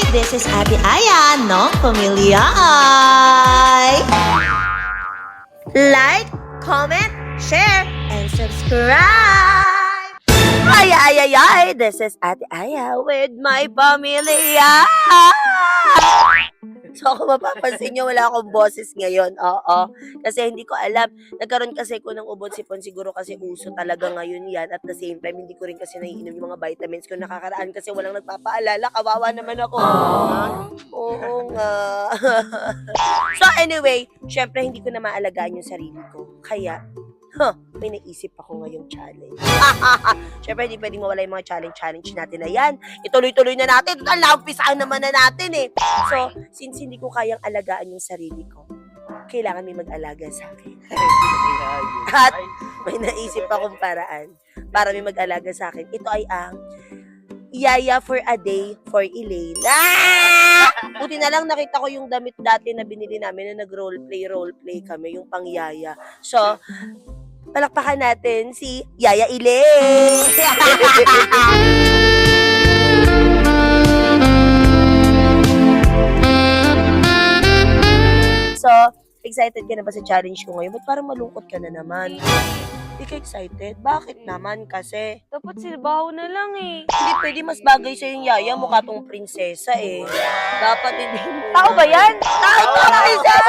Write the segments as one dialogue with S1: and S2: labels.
S1: This is Ate Aya ng Pamilya Ay. Like, comment, share, and subscribe! Ay, ay, ay, ay! This is Ate Aya with my pamilya! So, kung mapapansin nyo, wala akong boses ngayon. Oo. Kasi hindi ko alam. Nagkaroon kasi ko ng ubod sipon. Siguro kasi uso talaga ngayon yan. At the same time, hindi ko rin kasi naiinom yung mga vitamins ko nakakaraan kasi walang nagpapaalala. Kawawa naman ako. Oo nga. So, anyway, syempre, hindi ko na maalagaan yung sarili ko. Kaya, may naisip ako ngayong challenge. Syempre, hindi pwedeng mawala yung mga challenge natin na yan. Ituloy-tuloy na natin. Total, naumpisaan naman na natin eh. So, since hindi ko kayang alagaan yung sarili ko, kailangan may mag-alaga sa akin. At may naisip akong paraan para may mag-alaga sa akin. Ito ay ang Yaya for a Day for Elaine. Buti na lang nakita ko yung damit dati na binili namin na nag-roleplay kami, yung pang-yaya. So, palakpakan natin si Yaya Elaine! So, excited ka na ba sa challenge ko ngayon? Ba't parang malungkot ka na naman? Hindi ka excited? Bakit naman? Kasi
S2: Dapat silbaho na lang eh.
S1: hindi pwede, mas bagay sa yung Yaya, mukha tong prinsesa eh. Dapat hindi mo.
S2: Tao ba yan?
S1: Tao to, prinsesa!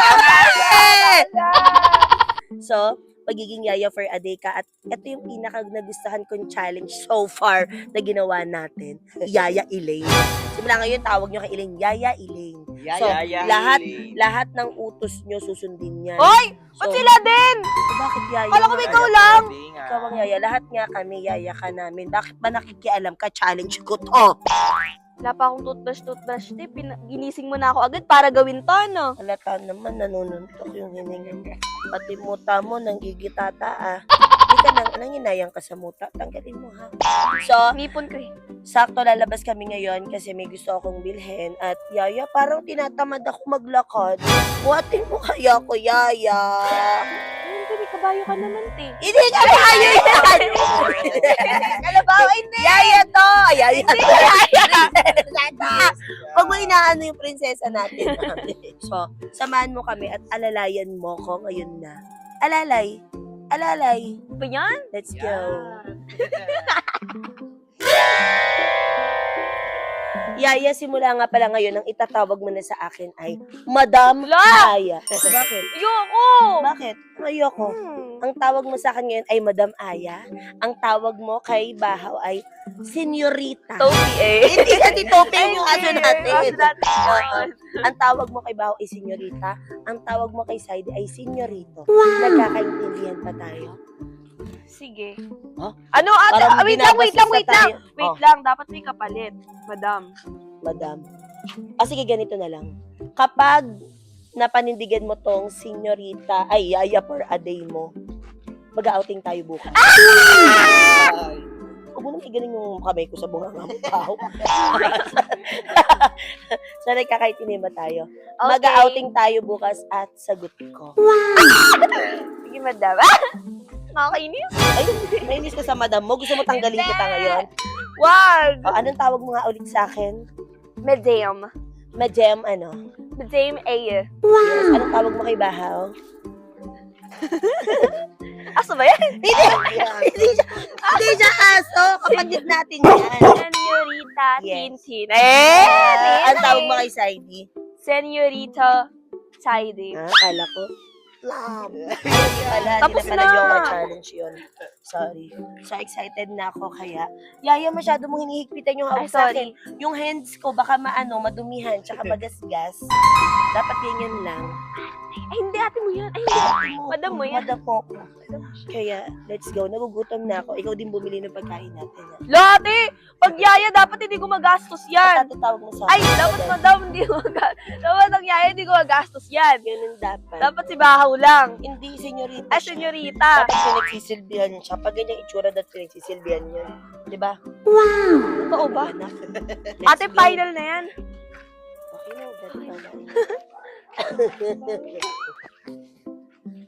S1: So, pagiging Yaya for a Day ka, at ito yung pinaka nagustuhan kong challenge so far na ginawa natin. Yaya Elaine. Simula ngayon, tawag nyo kay Elaine, Yaya Elaine. So, lahat ng utos nyo susundin niya.
S2: Hoy! Ba't sila din?
S1: Bakit Yaya?
S2: Kala ko ba ikaw lang?
S1: Ikaw ang Yaya. Lahat nga kami, Yaya ka namin. Bakit ba nakikialam ka? Challenge ko to.
S2: Wala pa akong toothbrush. Ginising mo na ako agad para gawin to, no?
S1: Halata naman, nanununtok yung hininga. Pati muta mo, nanggigitata ah. Hindi ka nanginayang ka sa muta. Tanggalin mo ha. So,
S2: Nipon ko eh.
S1: sakto lalabas kami ngayon kasi may gusto akong bilhin. At Yaya, parang tinatamad ako maglakad. Buhatin mo kaya ko, Yaya.
S2: Hindi, may kabayo ka naman, te.
S1: Hindi ka kayo yan!
S2: Kalabaw, hindi!
S1: Yaya to! Yaya to! Pag mo inaano yung prinsesa natin. So, samahan mo kami at alalayan mo ko ngayon na. Alalay. Alalay.
S2: Ba yan?
S1: Let's go. Yaya, simula nga pala ngayon, ang itatawag mo na sa akin ay Madam
S2: La!
S1: Aya. Bakit?
S2: Ayoko!
S1: Bakit? Ayoko. Ang tawag mo sa akin ngayon ay Madam Aya. Ang tawag mo kay Bahaw ay Senyorita.
S2: Topi eh.
S1: Hindi Topi yung aso natin.
S2: Aso natin.
S1: Oo. Ang tawag mo kay Bahaw ay Senyorita. Ang tawag mo kay Saidi ay Senyorito. Nagkakaintindihan pa tayo.
S2: Sige.
S1: Huh?
S2: Ano ate?
S1: Parang
S2: Wait lang.
S1: binabasis na tayo.
S2: Wait
S1: Oh.
S2: lang. Dapat may kapalit. Madam.
S1: Madam. Sige, ganito na lang. Kapag napanindigan mo tong Senyorita, ay Yaya for a Day mo, mag-outing tayo bukas. Huwag mo nang igaling yung kamay ko sa bunganga mo, pao. So, nagkakaintindihan ba tayo?
S2: Okay.
S1: Mag-outing tayo bukas at sagot ko.
S2: Sige, madam. Nakakainis.
S1: Ayun, nainis ka sa madam mo. Gusto mo tanggalin kita ngayon?
S2: Wag!
S1: O, anong tawag mo nga ulit sa akin?
S2: Madam.
S1: Madam, ano?
S2: Madam A.
S1: Yes. Anong tawag mo kay Bahaw?
S2: Aso ba yan?
S1: Hindi siya aso. Kapatid natin yan.
S2: Senyorita
S1: Yes.
S2: Tintin.
S1: Ang tawag mo kay Saidi?
S2: Senyorita Saidi.
S1: Kala ko. Lam. Hindi
S2: Tapos
S1: na pala
S2: na.
S1: yung challenge yun. Sorry. So excited na ako kaya. Yaya, masyado mong hinihigpitan yung
S2: Ay,
S1: hawak sa
S2: sorry.
S1: akin. Yung hands ko baka madumihan tsaka magasgas. Dapat ganyan lang.
S2: Ay, hindi ate mo yan. Ay, hindi. Madam mo yan.
S1: Madam mo. Kaya, let's go. Nagugutom na ako. Ikaw din bumili ng pagkain natin.
S2: Lati! Pag yaya, dapat hindi gumagastos yan.
S1: At tatawag mo sa
S2: Ay, dapat madam, hindi gumagastos. Dapat ang yaya, hindi gumagastos yan.
S1: Ganun dapat.
S2: Dapat si Bahaw lang.
S1: Hindi, senyorita.
S2: Ay,
S1: siya.
S2: senyorita.
S1: Dapat pinagsisilbihan siya. Pag ganyang itsura, dapat pinagsisilbihan yun. Diba?
S2: Totoo ba?
S1: Anak.
S2: Ate, final na yan.
S1: Okay na,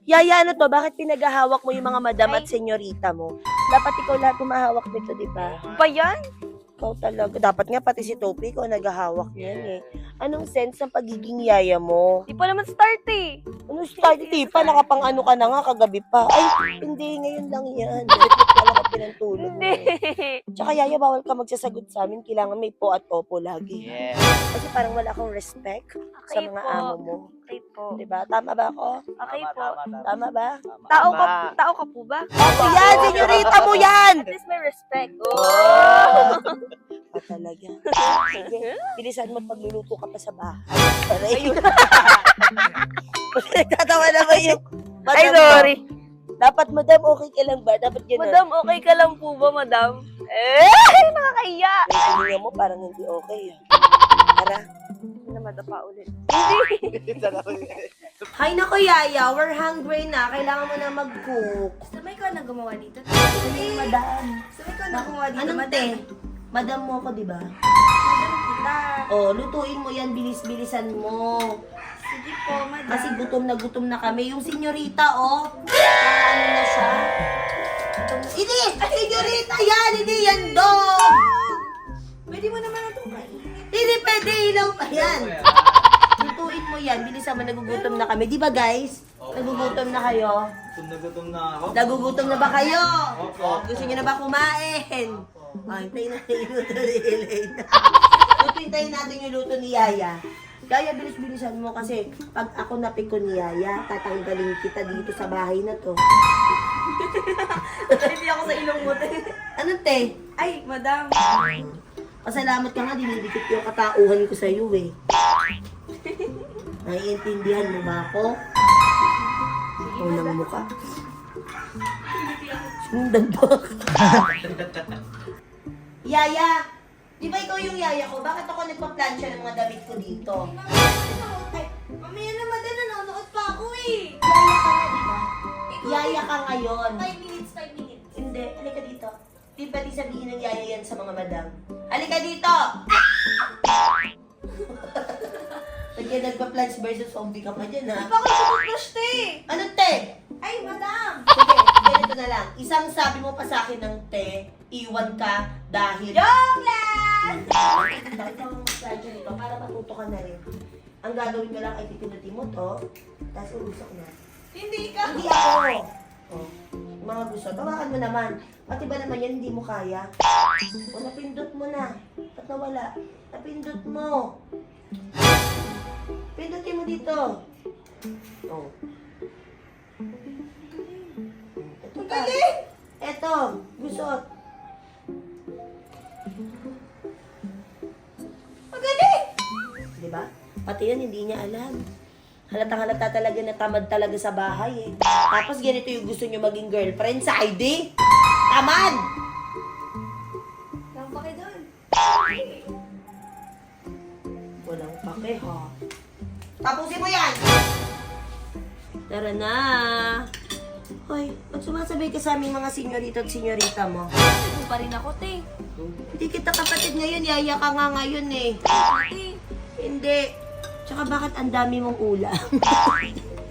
S1: Yaya, ano to? Bakit pinaghahawak mo yung mga madam at senyorita mo? Dapat ikaw lahat humahawak nito, di ba?
S2: Ba yan?
S1: Ikaw talaga. Dapat nga pati si Topi ko naghahawak niyan eh. Anong sense ng pagiging yaya mo?
S2: Di pa naman start eh.
S1: Ano start pa? Nakapang ano ka na nga kagabi pa. Ay, hindi. Ngayon lang yan. Wala ka pinantulog mo.
S2: Hindi.
S1: Tsaka yaya, bawal ka magsasagot sa amin. Kailangan may po at opo lagi.
S3: Yeah.
S1: Kasi parang wala kang respect sa
S2: Okay
S1: mga
S2: po.
S1: amo mo.
S2: Okay po.
S1: Diba? Tama ba ako?
S2: Okay po.
S1: Tama ba?
S2: Tao ka po ba?
S1: Ako yan! Senyorita mo yan!
S2: At least may respect. Oh!
S1: Talaga. Sige, bilisan mo at pagluluto ka pa sa bahay. Ayun. Nagtatawa naman yung madam
S2: Ay,
S1: mo.
S2: sorry.
S1: Dapat, madam, okay ka lang ba? Dapat gano'n.
S2: Madam, okay ka lang po ba, madam? Eh, nakakahiya.
S1: Yung hininga mo parang hindi okay. Tara.
S2: Hindi na madapa ulit.
S1: Hay nako, yaya. We're hungry na. Kailangan mo na mag-cook.
S4: Sabay ko na gumawa dito.
S1: Ay, madam.
S4: Sabay ko na gumawa dito,
S1: Anong
S4: madam.
S1: te? Madam mo ako, di ba?
S4: Madam kita.
S1: Oh, lutuin mo yan. Bilis-bilisan mo.
S4: Sige po, madam.
S1: Kasi gutom na kami. Yung senyorita, oh. Ano na siya? Hindi! Senyorita yan! Hindi yan, dog!
S4: Pwede mo naman ito
S1: Hindi pwede, ilaw pa yan. Lutuin mo yan. Bilisan mo, nagugutom na kami. Di ba, guys? Nagugutom na kayo?
S3: Gutom na ako.
S1: Nagugutom na ba kayo?
S3: Opo.
S1: Gusto niyo na ba kumain? Hintayin natin yung luto ni Elaine. Hintayin natin yung luto ni Yaya. Yaya, bilis-bilisan mo kasi pag ako napiko ni Yaya, tatanggalin kita dito sa bahay na to.
S4: Hindi ako sa ilong mo.
S1: Ano, te?
S4: Ay, madam.
S1: Pasalamat ka nga, dinidikit yung katauhan ko sa'yo eh. Naiintindihan mo ba ako? Unang mukha. Sundan ba? Yaya! Di ba ikaw yung yaya ko? Bakit ako nagpa-plancha ng mga damit ko dito?
S4: Ay, mamaya na, madam. Nanonood pa ako eh.
S1: Yaya ka nga, di ba? Yaya ka ngayon.
S4: 5 minutes, 5 minutes.
S1: Hindi, halika dito. Di pwede sabihin ng yaya yan sa mga madam. Halika dito! Pagka nagpa-plans versus zombie ka pa dyan, ha?
S4: Bakit toothbrush, te?
S1: Ano, te?
S4: Ay, madam.
S1: Sige, ganito na lang. Isang sabi mo pa sa akin ng te, iwan ka dahil...
S4: Joke lang!
S1: Bakit ka mag-plancha nito para matuto ka na rin. Ang gagawin mo lang ay pipinutin mo to, tapos uusok na.
S4: Hindi ka.
S1: Hindi ako. Oh, mga gusto, tawakan mo naman. Pati ba naman yan, hindi mo kaya? O, napindot mo na. Ba't nawala? Napindot mo. Pindutin mo dito. Oh. Ito pa. Ito, gusot.
S4: Magaling!
S1: Diba? Pati yan, hindi niya alam. Halata talaga na tamad talaga sa bahay eh. Tapos ganito yung gusto niyo maging girlfriend sa ID. Tamad!
S4: Lang pa kayo doon.
S1: Walang pake ha. Tapusin mo yan! Tara na! Hoy, ba't sumasabay ka sa aming mga senyorita at senyorita mo?
S4: Ito pa rin ako, te.
S1: Hindi kita kapatid ngayon, yaya ka nga ngayon eh.
S4: Te.
S1: Hindi. Tsaka bakit ang dami mong ulam?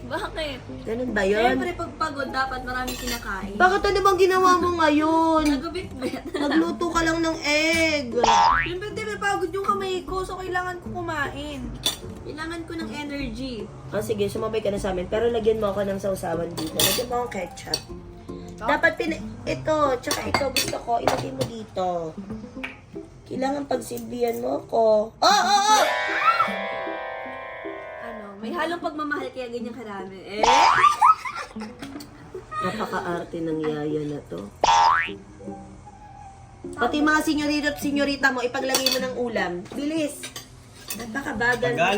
S4: Bakit?
S1: Ganun ba yun?
S4: Siyempre, pag pagod, dapat maraming kinakain.
S1: Bakit ano bang ginawa mo ngayon?
S4: Nagubit-bit.
S1: Nagluto ka lang ng egg.
S4: Siyempre, te, may pagod yung kamay ko, so kailangan ko kumain. Kailangan ko ng energy.
S1: Oh, sige, sumabay ka na sa amin. Pero lagyan mo ako ng sausawan dito. Lagyan mo akong ketchup. Dapat ito, tsaka ito gusto ko, ilagay mo dito. Kailangan pagsilbihan mo ko. Oh!
S4: Ano, may halong pagmamahal kaya ganyan karami. Eh?
S1: Napaka-arte ng yaya na to. Pati mga senyorita at senyorita mo, ipaglagay mo ng ulam. Bilis! Napakabagal.
S3: Tagal.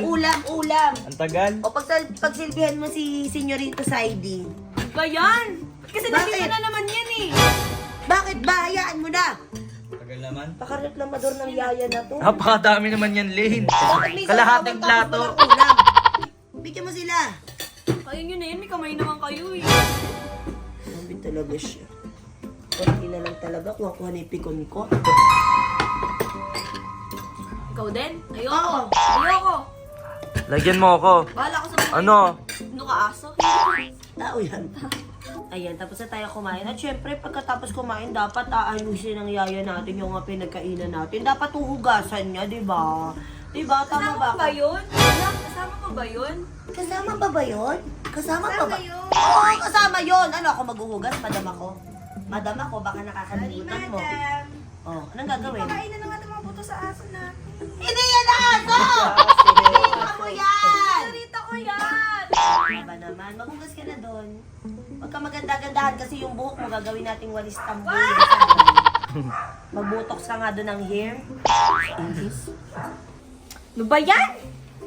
S1: Ulam!
S3: Ang tagal.
S1: O pagsilbihan mo si senyorita sa ID.
S4: Ba yan? Kasi
S1: Bakit?
S4: nabisa na naman yan eh.
S1: Bakit ba? Hayaan mo na!
S3: Tagal naman.
S1: Pakareklamador ng yaya na to.
S3: Napakadami naman yan, Lane.
S1: Bakit may
S3: Kalahating
S1: sasawan tapos
S3: plato.
S1: walang ulam? Bigyan mo sila.
S4: Kayo nyo na yun, may kamay naman kayo eh.
S1: Sabi talaga siya. Kunti na lang talaga kuha na yung pikon ko.
S4: Ikaw din? Ayoko.
S1: Oo.
S4: Ayoko.
S3: Lagyan mo ako.
S4: Bahala ko sa mga
S3: Ano?
S4: Ano ka aso?
S1: Tao yan. Ayan, tapos na tayo kumain. At syempre, pagkatapos kumain, dapat aayusin ng yaya natin yung mga pinagkainan natin. Dapat uhugasan niya, di ba? Di ba? Tama ba?
S4: Kasama ba yun? Kasama mo ba yun?
S1: Kasama pa ba yun? Kasama pa ba?
S4: Kasama yun.
S1: Oo, kasama yun. Ano, ako maghuhugas? Madam ako? Madam ako, baka nakakalimutan mo.
S4: Madam.
S1: Oh, anong gagawin?
S4: Pakain na naman ang mga buto sa aso na.
S1: Hindi yan na aso! Hindi mo yan!
S4: Narita ko yan!
S1: Aba naman, maghugas ka na doon. Huwag ka maganda-gandahan kasi yung buhok mo gagawin nating walis tambol. Magbotox ka nga doon ng hair. English.
S4: Ano ba yan?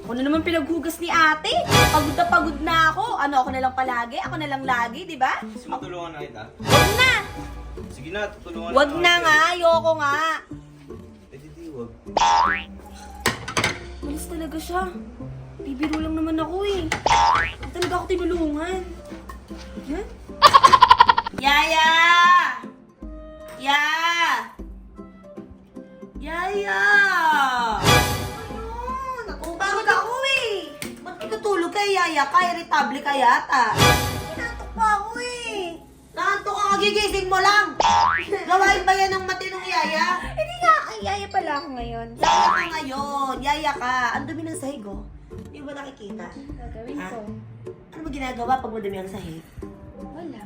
S4: Ako na naman pinaghugas ni ate. Pagod na ako. Ano, ako na lang palagi? Ako na lang lagi, di ba?
S3: Gusto mo tulungan na kita?
S4: Wag na!
S3: Sige na, tutulungan
S4: Wag
S3: kita.
S4: na nga, ayoko nga.
S3: Eh, di wag.
S4: Malis talaga siya. Bibiro lang naman ako eh. Hindi talaga ako tinulungan. Yan?
S1: Yaya! Ya! Yaya!
S4: Ayun,
S1: Kung bakit ako eh? Ba't tutulog kay Yaya ka? Irritable ka yata.
S4: Kinatok pa ako eh.
S1: Nakanto ka, kagigising mo lang. Gawain ba yan ng matinong Yaya?
S4: Hindi nga, ay yaya pala ako ngayon.
S1: Yaya ka ngayon. Yaya ka. Ang dumi ng sahig oh. Hindi mo nakikita.
S4: Gagawin
S1: Ha?
S4: ko.
S1: Ano mo ginagawa pag madumi ang sahig?
S4: Wala.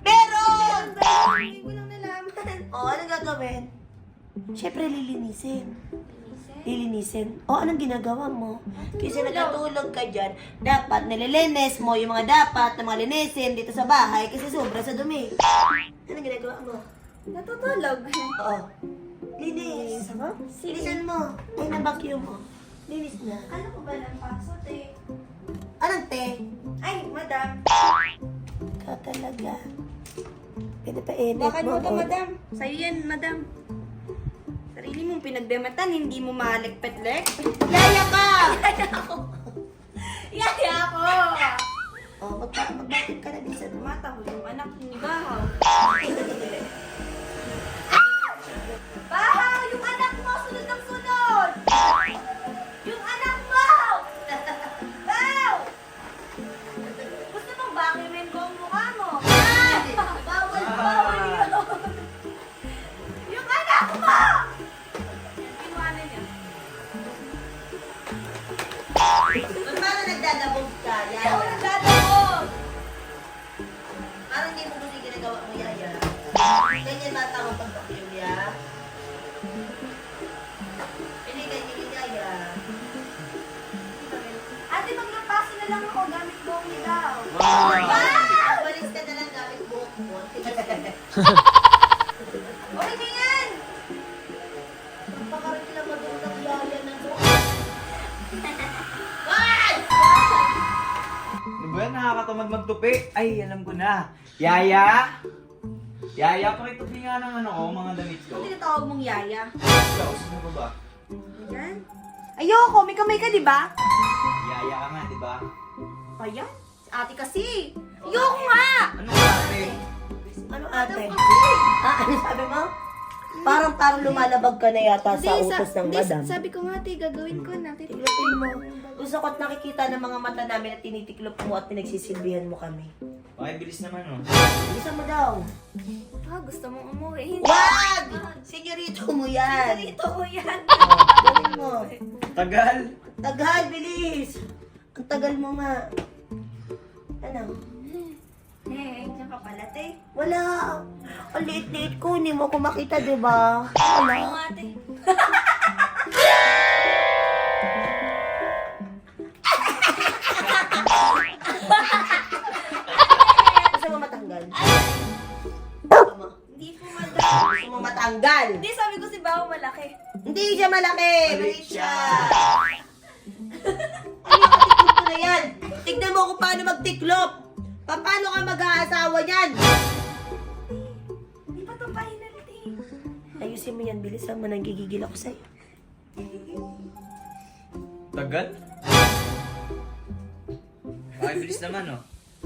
S1: Meron!
S4: Hindi ko lang nalaman.
S1: O, anong gagawin? Siyempre, lilinisin. Lilinisin. O, anong ginagawa mo? Kasi nagkatulog ka dyan, dapat nililinis mo yung mga dapat na mga linisin dito sa bahay kasi sobra sa dumi. Anong ginagawa mo?
S4: Natutulog.
S1: Oo. Linis. Linisan mo. Ay, na-vacuum mo. Linis na.
S4: Ano ko ba ng pasot eh?
S1: Anong te?
S4: Ay, madam.
S1: Ka talaga. Pinapainit
S4: Baka
S1: mo.
S4: mo to,
S1: oh.
S4: madam. Sa'yo yan, madam. Sarili mong pinagdamatan, hindi mo malikpet-lek.
S1: Yaya ka!
S4: Yaya ako!
S1: O, magbakit ka na minsan mo.
S4: Mata ko yung anak ni Bahaw. Bahaw! Yung anak mo! Sunod ng sunod! Yung anak mo! Bahaw! Gusto mong bakimin ko ang mukha mo? Bawal! Bawal yun! Yung anak mo! Pinuwanan niya.
S1: Ba't paano nagdadabog ka,
S4: Ako
S1: Yaya?
S4: nagdadabog!
S1: Parang hindi mo kasi ginagawa mo, Yaya. Ganyan matawag pag-vacuum, ya. Hindi ganyan, Yaya.
S4: Ate, maglapasin na lang ako gamit ko ang ilaw.
S1: Wow! Walis ka na lang gamit buhok mo.
S4: Okay na yan!
S1: Pagpakaroon sila magandang Yaya ng buhok. Ay!
S3: Ano ba yan? Nakakatamad magtupi. Ay, alam ko na. Yaya? Yaya, pakitupi nga ng ano ko, mga damit ko.
S4: Ano tinatawag mong yaya?
S3: Ikaw, sino ba ba?
S4: Ayan. Ayoko, may kamay ka, di ba?
S3: Yaya ka nga, di ba?
S4: Ayan. Si ate kasi. Ayoko nga!
S3: Ano ka ate?
S1: Ano ate?
S4: Adam kasi.
S1: Ano sabi mo? Parang lumalabag ka na yata sa utos ng madam.
S4: Sabi ko nga, ate, gagawin ko na.
S1: Tiklopin mo. Gusto ko't nakikita ng mga mata namin at tinitiklop mo at pinagsisilbihan mo kami.
S3: Okay, bilis naman oh.
S1: Bisa mo daw.
S4: Ah, gusto mong umuwi.
S1: Wag! Senyorito mo yan.
S4: Dito ko yan.
S1: Gawin mo.
S3: Tagal!
S1: Tagal, bilis. Ang tagal mo nga. Ano?
S4: Diyan ka pala, te.
S1: Wala. Ang liit-liit ko. Hindi mo ako makita, di ba? Wala.
S4: Oo, ate.
S1: Gusto mo matanggal? Gusto mo?
S4: Hindi po, madam.
S1: Gusto mo matanggal?
S4: Hindi, sabi ko si Bao malaki.
S1: Hindi siya malaki.
S3: Maliit
S1: Maliit siya.
S3: siya.
S1: Ano yung tiklop ko na yan? Tignan mo kung paano magtiklop. Paano ka mag-aasawa niyan?
S4: Hindi pa ito final, te.
S1: Ayusin mo yan. Bilisan mo. Nanggigigil ako sa'yo.
S3: Tagal? Okay, bilis naman oh.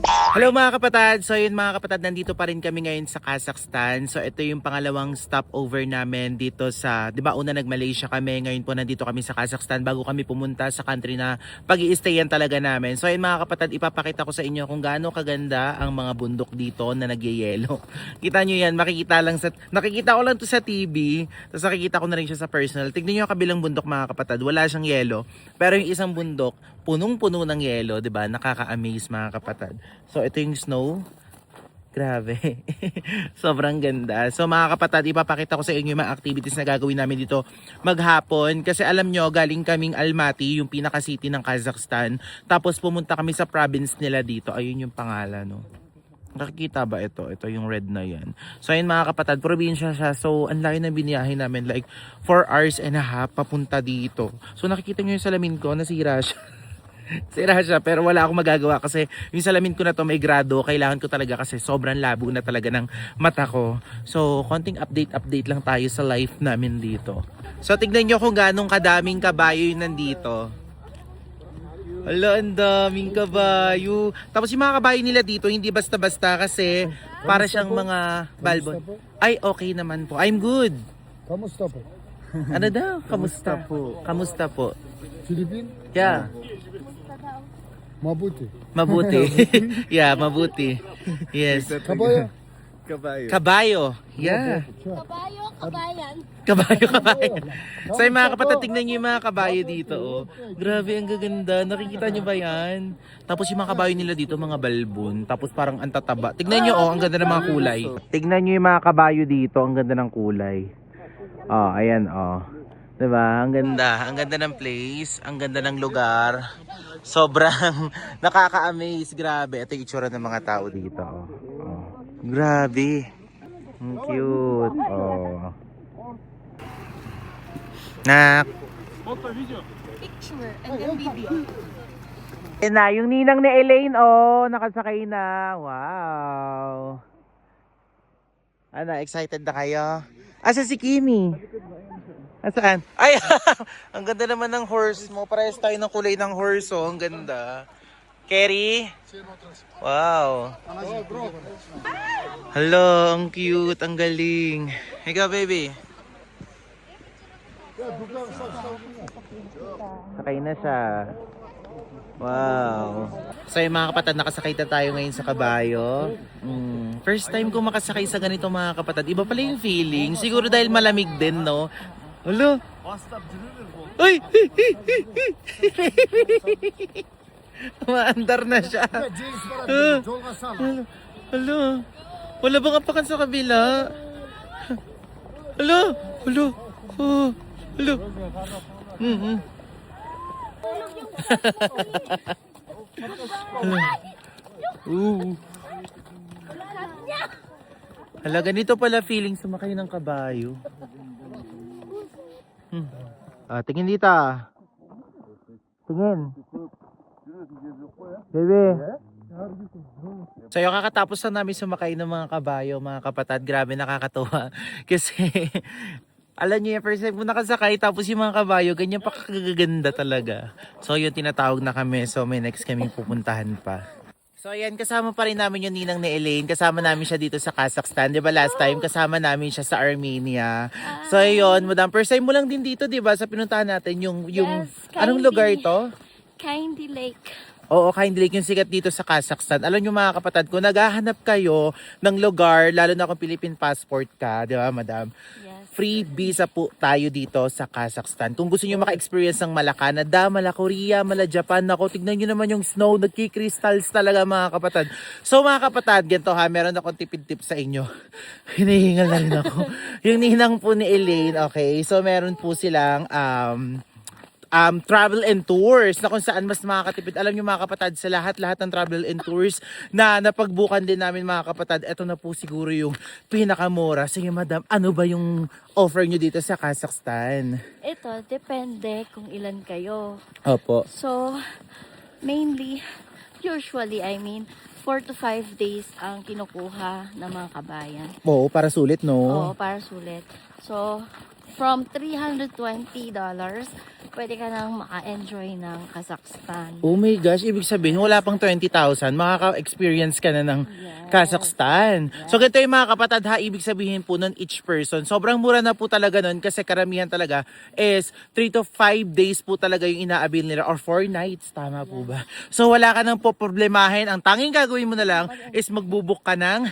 S5: Hello mga kapatid! So yun mga kapatid, nandito pa rin kami ngayon sa Kazakhstan. So ito yung pangalawang stopover namin dito sa, di ba una nag-Malaysia kami, ngayon po nandito kami sa Kazakhstan bago kami pumunta sa country na pag-i-stayan talaga namin. So yun mga kapatid, ipapakita ko sa inyo kung gaano kaganda ang mga bundok dito na nagyayelo. Kita nyo yan, nakikita ko lang to sa TV, tapos nakikita ko na rin siya sa personal. Tignan nyo yung kabilang bundok mga kapatid, wala siyang yelo. Pero yung isang bundok, punong-puno ng yelo, 'di ba? Nakaka-amaze mga kapatid. So ito yung snow. Grabe. Sobrang ganda. So mga kapatid, ipapakita ko sa inyo yung mga activities na gagawin namin dito maghapon. Kasi alam nyo, galing kaming Almaty, yung pinaka-city ng Kazakhstan. Tapos pumunta kami sa province nila dito. Ayun yung pangalan, no? Nakikita ba ito? Ito yung red na yan. So ayun mga kapatid, probinsya siya. So ang laki ng biniyahe namin. Like 4 hours and a half papunta dito. So nakikita nyo yung salamin ko, nasira siya. Sira siya pero wala akong magagawa kasi yung salamin ko na to may grado, kailangan ko talaga kasi sobrang labo na talaga ng mata ko. So konting update lang tayo sa life namin dito. So tignan nyo kung ganong kadaming kabayo yung nandito. Hala, ang daming kabayo. Tapos yung mga kabayo nila dito hindi basta-basta kasi para siyang mga balbon. Ay okay naman po, I'm good.
S6: Kamusta po?
S5: Ano daw? Kamusta po? Kamusta po?
S6: Philippine?
S5: Yeah.
S6: Mabuti.
S5: Mabuti. Yeah, mabuti. Yes.
S6: Kabaya?
S5: Kabayo. Yeah. Kabayo, kabayan. So yung mga kapatid, tingnan nyo yung mga kabayo dito. Oh. Grabe, ang gaganda. Nakikita nyo ba yan? Tapos yung mga kabayo nila dito, mga balbon. Tapos parang ang tataba. Tingnan nyo, oh, ang ganda ng mga kulay. Tingnan nyo yung mga kabayo dito, ang ganda ng kulay. Oh, ayan, oh. Diba? Ang ganda. Ang ganda ng place. Ang ganda ng lugar. Sobrang nakaka-amaze. Grabe. Ito yung itsura ng mga tao dito. Oh. Oh. Grabe. Ang cute. Oh. Nak.
S2: Picture and then video.
S5: Yan na, yung ninang ni Elaine, oh, nakasakay na. Wow. Ano, excited na kayo? Asa si Kimi? Asaan? Ay, ang ganda naman ng horse mo. Parehas tayo ng kulay ng horse, oh. Ang ganda. Kerry? Wow. Hello, ang cute, ang galing. Ikaw, baby. Sakay na siya. Wow. So yung mga kapatid, nakasakay na tayo ngayon sa kabayo. First time ko makasakay sa ganito mga kapatid. Iba pala yung feeling. Siguro dahil malamig din, no? Hello? Uy! Maandar na siya. Hello? Wala bang apakan sa kabila? Hello? Hello? Oh, hello? Hala, ganito pala feeling sumakay ng kabayo. Tingin dito. Tingin. Bebe. So yung kakatapos na namin sumakay ng mga kabayo, mga kapatid, grabe nakakatuwa. Kasi alam niyo yung first time ko nakasakay, tapos yung mga kabayo, ganyan pa kagaganda talaga. So yun, tinatawag na kami. So may next kaming pupuntahan pa. So ayan, kasama pa rin namin yung ninang ni Elaine. Kasama namin siya dito sa Kazakhstan. Diba last time, kasama namin siya sa Armenia. So ayun, madam, first time mo lang din dito, diba? Sa pinuntahan natin, yung
S2: Yes,
S5: anong lugar ito?
S2: Candy Lake.
S5: Oo, Candy Lake, yung sikat dito sa Kazakhstan. Alam nyo mga kapatid ko, naghahanap kayo ng lugar, lalo na kung Philippine passport ka, di ba madam?
S2: Yes.
S5: Free visa po tayo dito sa Kazakhstan. Kung gusto nyo maka-experience ng mala Canada, mala Korea, mala Japan, nako, tignan nyo naman yung snow, nagki-crystals talaga mga kapatid. So mga kapatid, ganito ha, meron akong tipid-tip sa inyo. Hinihingal na rin ako. Yung ninang po ni Elaine, okay, so meron po silang travel and tours na kung saan mas makakatipid. Alam nyo mga kapatid, sa lahat-lahat ng travel and tours na napagbukan din namin mga kapatid, eto na po siguro yung pinakamura. Sige madam, ano ba yung offer nyo dito sa Kazakhstan?
S2: Ito, depende kung ilan kayo.
S5: Opo.
S2: So, mainly, usually, 4 to 5 days ang kinukuha ng mga kabayan.
S5: Oo, para sulit no?
S2: Oo, para sulit. So, from $320, pwede ka nang maka-enjoy ng Kazakhstan.
S5: Oh my gosh, ibig sabihin wala pang 20,000, makaka-experience ka na ng Kazakhstan. So ganito yung mga kapatid ha, ibig sabihin po nun each person. Sobrang mura na po talaga nun kasi karamihan talaga is 3 to 5 days po talaga yung inaabil nila or 4 nights, tama po ba? So wala ka nang po problemahin, ang tanging gagawin mo na lang is magbubuk ka ng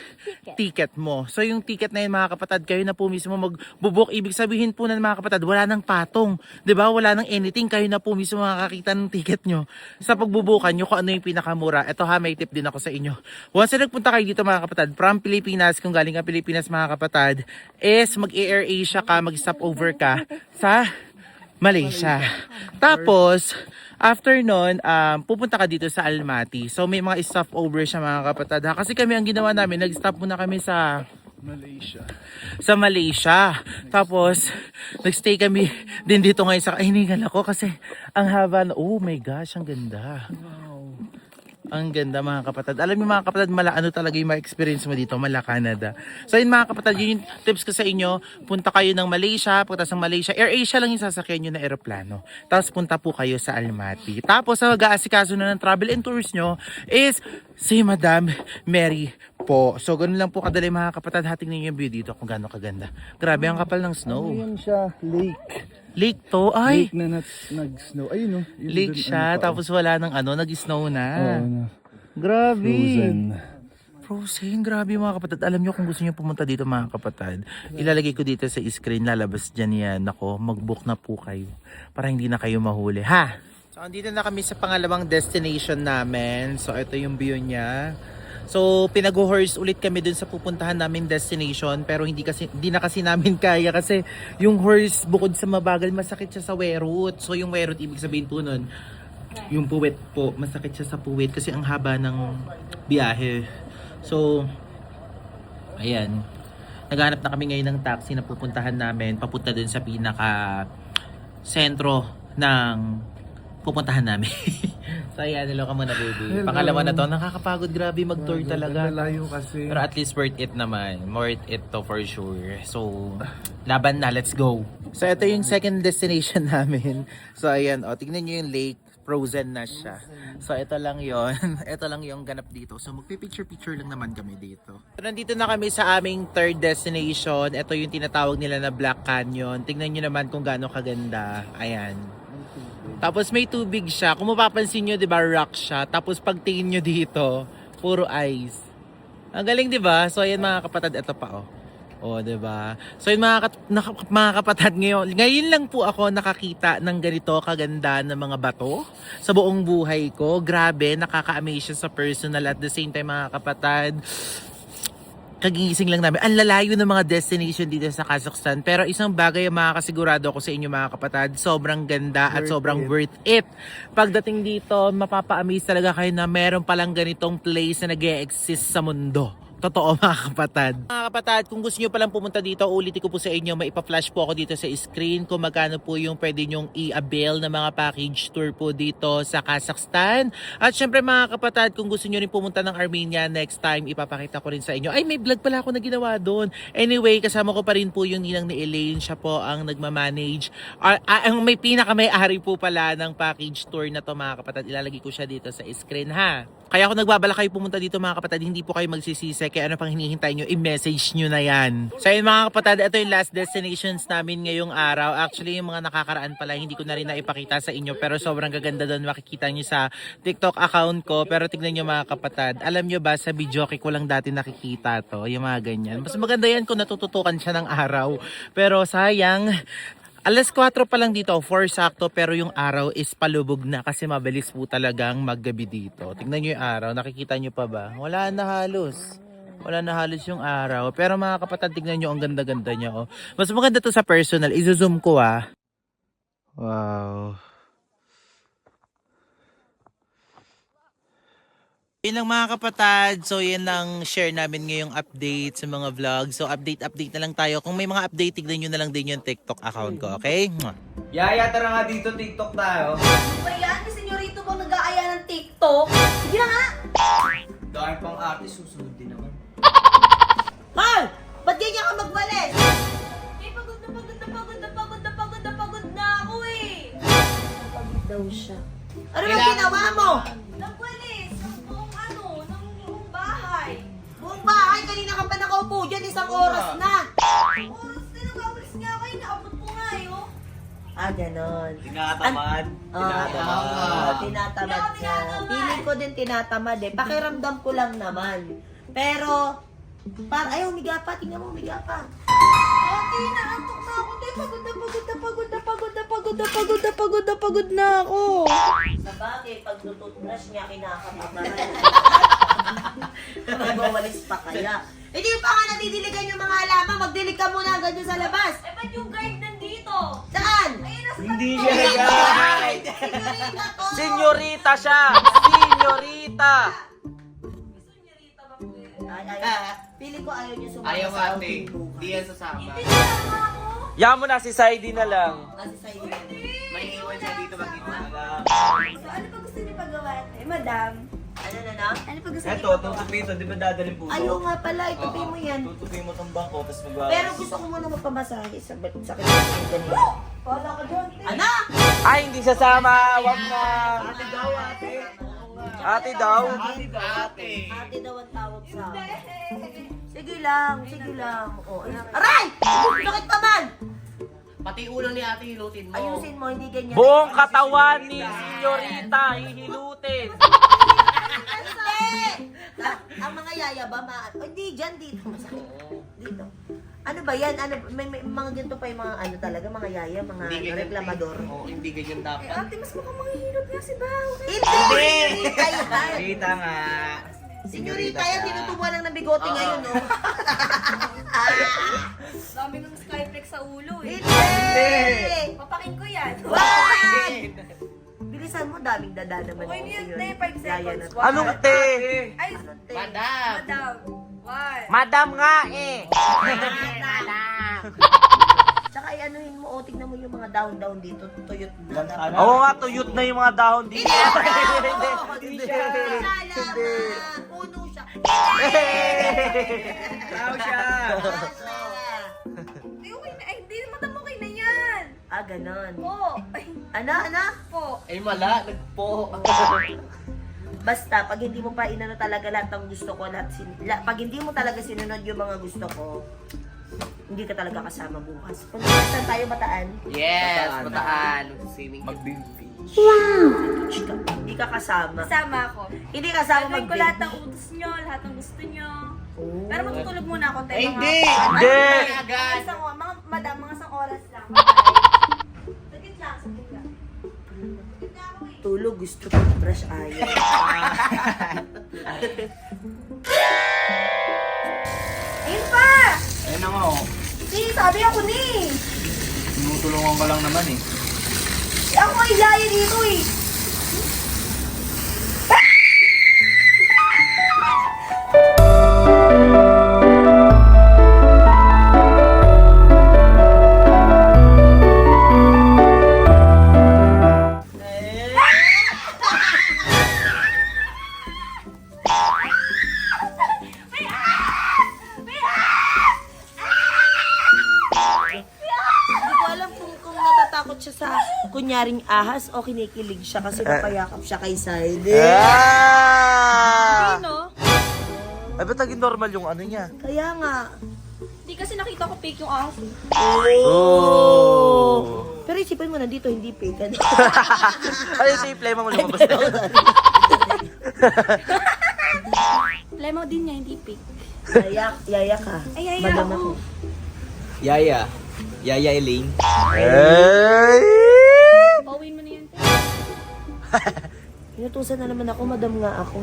S5: ticket mo. So yung ticket na yun mga kapatid, kayo na po mismo magbubuk. Ibig sabihin po na mga kapatid, wala nang patong. 'Di ba? Wala nang anything, kayo na po mismo makakakita ng ticket nyo sa pagbubukan nyo kung ano yung pinakamura. Ito ha, may tip din ako sa inyo. Once na nagpunta kayo dito mga kapatid, from Pilipinas, kung galing ka Pilipinas mga kapatid, is mag-Air Asia ka, mag-stop over ka sa Malaysia. Tapos, after nun, pupunta ka dito sa Almaty. So, may mga stop over siya mga kapatid ha. Kasi kami ang ginawa namin, nag-stop muna kami sa Malaysia. Tapos, nagstay kami din dito ngayon sa kahiningan ako kasi ang haba na, oh my gosh, ang ganda. Ang ganda mga kapatid. Alam niyo mga kapatid, ano talaga yung ma-experience mo dito, mala Canada. So yun mga kapatid, yun yung tips ko sa inyo. Punta kayo ng Malaysia, pagkatapos ng Malaysia, Air Asia lang yung sasakyan nyo na aeroplano. Tapos punta po kayo sa Almaty. Tapos ang mag-aasikaso na ng travel and tours nyo is si Madam Mary po. So ganun lang po kadali mga kapatid. Hating ninyo yung view dito kung gaano kaganda. Grabe ang kapal ng snow.
S6: Ano yan siya? Lake.
S5: Lake to, ay!
S6: Lake na nag-snow. Ayun, no? Yung
S5: Lake
S6: doon,
S5: siya,
S6: ano pa,
S5: tapos wala ng nag-snow na.
S6: Oo, na.
S5: Grabe.
S6: Frozen.
S5: Frozen, grabe mga kapatid. Alam nyo kung gusto nyo pumunta dito mga kapatid, ilalagay ko dito sa screen, lalabas dyan yan. Ako, mag-book na po kayo para hindi na kayo mahuli, ha? So, andito na kami sa pangalawang destination namin. So, ito yung view niya. So, pinag-horse ulit kami dun sa pupuntahan namin destination pero hindi na kasi namin kaya kasi yung horse bukod sa mabagal, masakit siya sa werut. So, yung werut, ibig sabihin po nun, yung puwet po, masakit siya sa puwet kasi ang haba ng biyahe. So, ayan. Naghanap na kami ngayon ng taxi na pupuntahan namin papunta dun sa pinaka sentro ng pupuntahan namin. So ayan, hello ka muna baby.
S6: Hello.
S5: Pangalawa na to, nakakapagod, grabe mag-tour talaga.
S6: Layo kasi.
S5: Pero at least worth it naman. Worth it to for sure. So, laban na, let's go. So ito yung second destination namin. So ayan, tignan nyo yung lake. Frozen na siya. So ito lang yon. Ito lang yung ganap dito. So magpipicture-picture lang naman kami dito. So, nandito na kami sa aming third destination. Ito yung tinatawag nila na Black Canyon. Tingnan nyo naman kung gaano kaganda. Ayan. Tapos may tubig siya. Kung mapapansin nyo, di ba, rock siya. Tapos pagtingin nyo dito, puro ice. Ang galing, di ba? So ayan mga kapatid, ito pa oh. Oh, 'di ba? So yun mga kapatid, ngayon lang po ako nakakita ng ganito kaganda ng mga bato sa buong buhay ko. Grabe, nakaka-amaze siya sa personal at the same time mga kapatid. Kagigising lang namin. Ang lalayo ng mga destination dito sa Kazakhstan. Pero isang bagay ang makakasigurado ako sa inyo mga kapatid. Sobrang ganda at sobrang worth it. Pagdating dito, mapapa-amaze talaga kayo na meron palang ganitong place na nag-e-exist sa mundo. Totoo mga kapatid. Mga kapatid, kung gusto nyo palang pumunta dito, ulitin ko po sa inyo, may ipa-flash po ako dito sa screen kung magkano po yung pwede nyong i-avail na mga package tour po dito sa Kazakhstan. At syempre mga kapatid, kung gusto nyo rin pumunta ng Armenia next time, ipapakita ko rin sa inyo. Ay, may vlog pala ako na ginawa doon. Anyway, kasama ko pa rin po yung ninang ni Elaine. Siya po ang nagmamanage. Ang may pinaka-may-ari po pala ng package tour na to mga kapatid. Ilalagay ko siya dito sa screen ha. Kaya kung nagbabala kayo pumunta dito mga kapatid, hindi po kayo magsisisi. Kaya ano pang hinihintay nyo, i-message nyo na yan. So yun mga kapatid, ito yung last destinations namin ngayong araw. Actually yung mga nakakaraan pala, hindi ko na rin naipakita sa inyo. Pero sobrang gaganda doon, makikita nyo sa TikTok account ko. Pero tignan nyo mga kapatid, alam nyo ba sa videoke ko lang dati nakikita to, yung mga ganyan. Mas maganda yan kung natututukan siya ng araw. Pero sayang, alas 4 pa lang dito, 4 sakto, pero yung araw is palubog na kasi mabilis po talagang maggabi dito. Tingnan nyo yung araw, nakikita nyo pa ba? Wala na halos. Wala na halos yung araw. Pero mga kapatid, tingnan nyo ang ganda-ganda niya. Oh. Mas maganda to sa personal. I-zoom ko ah. Wow. Yun lang mga kapatid, so yun lang share namin ngayong update sa mga vlog. So update na lang tayo. Kung may mga update, tignan nyo na lang din yung TikTok account ko, okay?
S3: Yaya, tara nga dito, TikTok tayo.
S4: Ano ba yan? May senyorito bang nag-aaya ng TikTok? Sige na nga!
S3: Dahil pang artist, susunod din naman.
S4: Mal! Ba't ganyan ka magwalis? Eh, pagod na
S1: daw siya. Ano ba ginawa mo?
S4: Nagwalis ng buong ng buong bahay.
S1: Buong bahay, kanina ka pa nakaupo dyan, isang oras na.
S4: Oras na nagwalis nga kayo, naabot ko nga oh.
S1: Ah, ganon.
S3: Tinatamad.
S1: Tinatamad ka. Feeling ko din tinatamad eh. Pakiramdam ko lang naman. Pero, ayaw, umiga pa. Tingnan mo, umiga pa.
S4: Ate, naantok na ako. Te, pagod na ako.
S1: Sa bagay, pag tututbrush niya, kinakapamaran. Magwawalis pa kaya. Hindi pa nga nadidiligan yung mga halaman. Magdilig ka muna agad dyan sa labas.
S4: Eh, ba't yung guard nandito?
S1: Saan?
S4: Ayun, nasa
S3: Hindi
S4: tabi
S3: siya
S4: ko.
S3: guys!
S1: Senyorita to.
S5: Senyorita siya! Senyorita!
S4: Senyorita ba po yun?
S1: Ay. Pili ko ayaw niyo sumama
S7: Ayaw
S1: sa
S7: ate,
S1: outing bukas.
S7: di yan sasama.
S4: Hindi na ako.
S5: Yaman mo na si Saidi na lang.
S1: Kasi sa iyo.
S7: May iwan siya dito mag-isa.
S4: So, ano pa gusto niyo pagawa? Eh, madam.
S1: Ano na?
S4: Ano pa gusto
S3: Eto, tutupi ito. Di ba dadalhin po ito?
S1: Ayaw nga pala, itupi mo yan.
S3: Tutupi mo itong bangko, tapos magwawalis.
S1: Pero gusto ko muna magpamasahe sa sakit ng ganito.
S4: Wala ka dyan.
S1: Ana!
S5: Ay, hindi sasama! Wag na!
S3: Ate daw, ate.
S5: Ate daw?
S7: Ate.
S1: Ate daw ang tawag sa akin. Sige lang. O, aray! Bakit naman?
S7: Pati ulo ni ate hilutin mo.
S1: Ayusin mo, hindi ganyan.
S5: Buong katawan ni Senyorita hihilutin.
S1: Hindi! Ang mga yaya ba, hindi dyan, dito. Masakit. Dito. Ano ba yan? May mga ganito pa yung mga talaga, mga yaya, mga reklamador.
S7: Oo, hindi ganyan dapat.
S4: Ate, mas mukhang manghihilot nga si Bao.
S1: Hindi! Kaya.
S3: Kita nga.
S1: Senyorita yan, tinutubuan lang ng bigote ngayon, no?
S4: Dami ng skyflex sa ulo eh.
S1: Hindi!
S4: Papakin ko yan.
S1: Wag! Bilisan mo, daming dada naman.
S4: Okay,
S1: yung
S4: yun,
S1: senyorita.
S4: te, 5
S1: Yaya
S4: seconds.
S1: na-
S5: Anong te?
S4: Ay,
S1: Te.
S7: Madam.
S4: madam. One.
S5: Madam nga eh!
S1: Tsaka anuhin mo, tignan mo yung mga down dito, tuyot na.
S5: Oo nga, tuyot na yung mga dahon dito.
S1: Hindi siya. Puno siya.
S3: Tao siya.
S4: Ay, okay na. Ay, hindi, madam, okay na yan.
S1: Ah, ganon.
S4: Po. Ay,
S1: Ana?
S4: po.
S7: Ay mala, nagpo.
S1: Basta, pag hindi mo pa inano talaga lahat ng gusto ko, pag hindi mo talaga sinunod yung mga gusto ko, hindi ka talaga kasama bukas. Kung saan tayo bataan,
S7: Yes, mataan. Swimming.
S1: beach ka. Hindi ka kasama.
S4: Kasama ako.
S1: Hindi kasama
S4: Gagawin ko
S1: mag-beach.
S4: lahat ng utos nyo, lahat ng gusto nyo.
S1: Oh.
S4: Pero matutulog muna ako, te.
S7: Ay,
S4: mga-
S7: hindi!
S5: Hindi!
S4: Mga
S7: Agad!
S4: isang oras, madam, mga isang oras lang. Sagit lang, sagit lang. Sagit na ako eh.
S1: Tulog, gusto ko brush ayaw.
S4: Ayun pa!
S3: Ayun na nga, oh.
S4: Si, sabi ako ni.
S3: Tinutulungan ka lang naman eh.
S4: Ako ay yaya dito eh.
S1: Hindi ko alam kung natatakot siya sa kunyaring ahas o kinikilig siya kasi napayakap siya kay Saidi.
S5: Ah!
S4: Ano?
S5: Ay, ba't naging normal yung ano niya?
S1: Kaya nga.
S4: Hindi kasi nakita ko fake yung ahas eh.
S5: Oh!
S1: Pero isipin mo, nandito hindi pagan.
S5: Ay, ito yung plema mo lumabas na.
S4: Lemo din niya, hindi fake.
S1: Yaya ka.
S4: Ay, yaya
S1: Madam
S4: ako.
S3: Yaya. Yaya Elaine.
S5: Ay!
S4: Bawin mo na yan. te.
S1: Inutusan na naman ako, madam nga ako.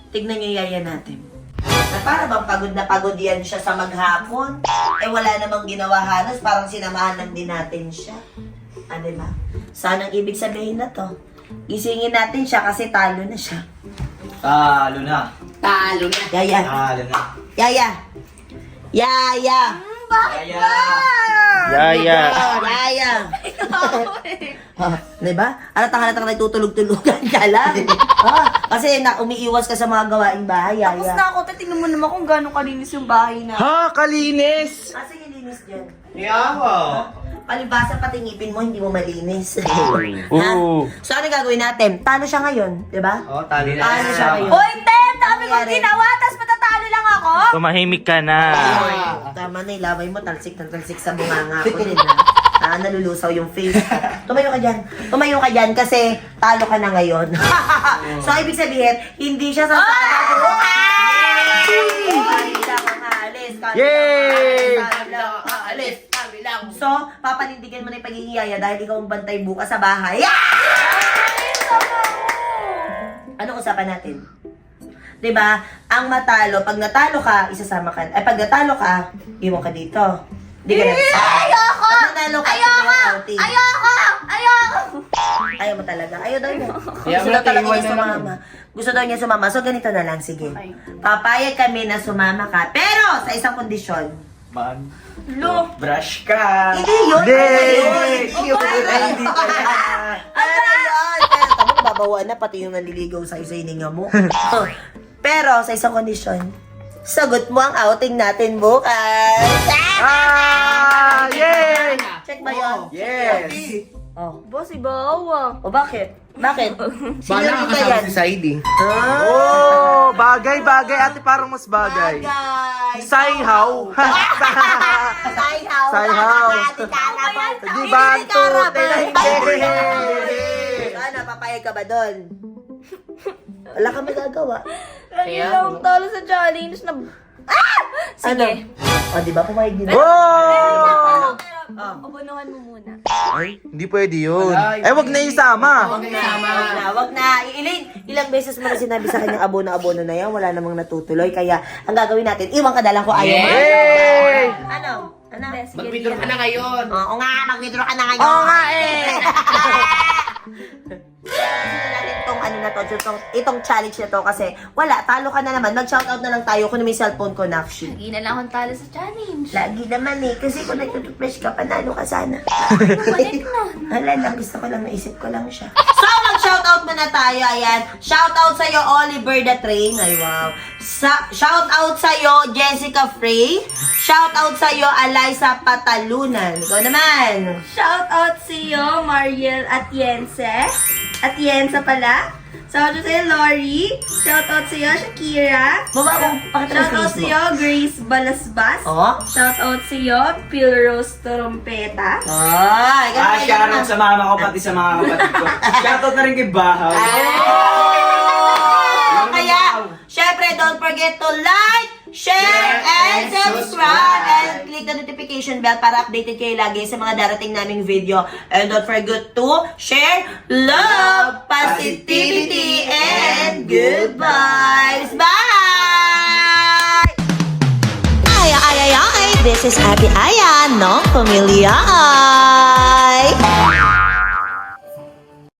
S1: Tignan niyo yaya natin. Na para bang pagod na pagod yan siya sa maghapon? Eh wala namang ginawa halos, parang sinamahan lang din natin siya. Ah, diba? Saan ang ibig sabihin na to? Gisingin natin siya kasi talo na siya.
S3: Talo na.
S7: Talo na.
S1: Yaya!
S3: Talo na.
S1: Yaya! Yaya!
S3: Yaya.
S5: Yaya!
S1: Yaya! Diba? Halatang nagtutulog-tulugan ka lang. Kasi umiiwas ka sa mga gawaing bahay,
S4: Tapos
S1: Yaya.
S4: na ako, te, tingnan mo naman kung gano'ng kalinis yung bahay na.
S5: Ha? Kalinis!
S1: Kasi ilinis dyan.
S3: Yawa.
S1: palibasa pati ngipin mo, hindi mo malinis.
S3: Oo.
S1: So, ano gagawin natin? Talo siya ngayon, di ba?
S3: Oh, tali na.
S1: Talo siya ngayon.
S4: Uy, Tem! Dami kong
S1: Nangyari?
S4: ginawa, tapos matatalo lang ako?
S5: Tumahimik ka na.
S1: Tama na, ilaway mo, talsik ng talsik sa bunganga ko din. Nalulusaw yung face. Tumayo ka dyan. Tumayo ka dyan kasi talo ka na ngayon. So, ibig sabihin, hindi siya sasama bukas. Hindi lang ang aalis.
S5: Yay!
S1: Aalis. So, papanindigan mo na yung paghihiyaya dahil ikaw ang bantay bukas sa bahay. Anong usapan natin? 'Di ba? Ang matalo, pag natalo ka, isasama ka. Ay, pag natalo ka, iwan ka dito. Hindi ka na.
S4: Ayoko!
S1: Pag natalo ka,
S4: Ayoko!
S1: outing.
S4: Ayoko! Ayoko!
S1: Ayaw mo talaga. Ayaw daw niya.
S3: Kaya
S1: Gusto daw talaga
S3: iwan
S1: niya
S3: na lang.
S1: sumama. Gusto daw niya sumama. So, ganito na lang. Sige. Papayag kami na sumama ka. Pero, sa isang kondisyon.
S3: Man. Brush ka.
S1: Hindi yun.
S5: Hindi.
S3: Hindi pala.
S1: Ano yun? Pero, tamo, babawaan na pati yung naliligaw sa'yo sa hininga mo. Pero, sa isang kondisyon, sagot mo ang outing natin bukas.
S5: Ah! Yay!
S1: Check ba yun?
S3: Yes.
S1: Oh.
S4: Boss, ibawa.
S1: O bakit? Bakit? Sino rin ba yan?
S7: Saidi.
S5: Oh, bagay, ate, parang mas bagay.
S1: Bagay.
S5: Sayhaw.
S1: Sayhaw.
S5: Sayhaw. Di ba, ito?
S1: Ano, papayag ka ba doon? Wala ka magagawa.
S4: Lagi lang talo sa challenge na... Sige.
S1: Ano? O, di ba pumayag din?
S5: Oh!
S4: Upunuhan mo muna.
S5: Ay, hindi pwede yun.
S3: Ay,
S5: Ay, wag na isama.
S1: Wag na, wag na. Ilang beses mo na sinabi sa kanyang abono-abono na yan, wala namang natutuloy. Kaya, ang gagawin natin, iwan ka dalang ko ayaw mo.
S5: Yay!
S1: Ano? Ano?
S7: Mag-withdraw ka na ngayon.
S1: Oo nga, mag-withdraw ka na ngayon.
S5: Oo nga eh.
S1: Gusto natin itong ano na to, itong challenge na to kasi wala, talo ka na naman. Mag-shoutout na lang tayo kung may cellphone ko, Nakshi.
S4: Hindi na lang akong talo sa challenge.
S1: Lagi naman eh, kasi kung nagtutuplesh ka, panalo ka sana.
S4: Balik na.
S1: Hala lang, gusto ko lang, naisip ko lang siya. So, mag-shoutout muna tayo, ayan. Shoutout sa'yo, Oliver the Train. Ay, wow. Shoutout sa'yo, Jessica Frey. Shoutout sa'yo, Eliza Patalunan. Ikaw naman.
S4: Shout out sa iyo, Mariel Atiense. Atienza pala. Shout out sa iyo, Lori. Shout out sa iyo, Shakira.
S1: Baba ko, pakita
S4: Shout
S1: mo
S4: out
S1: sa
S4: sa iyo, Grace Balasbas.
S1: Oh.
S4: Shout out sa iyo, Pilrose Trompeta.
S1: Ay,
S3: Shoutout sa mama ko, pati sa mga kapatid ko. Shoutout na rin kay Bahaw.
S1: Kaya, syempre, don't forget to like, share, and subscribe, and click the notification bell para updated kayo lagi sa mga darating naming video. And don't forget to share, love, positivity, and good vibes. Bye! Ay, ay, ay, ay! This is Ate Aya, no? Pamilyaan!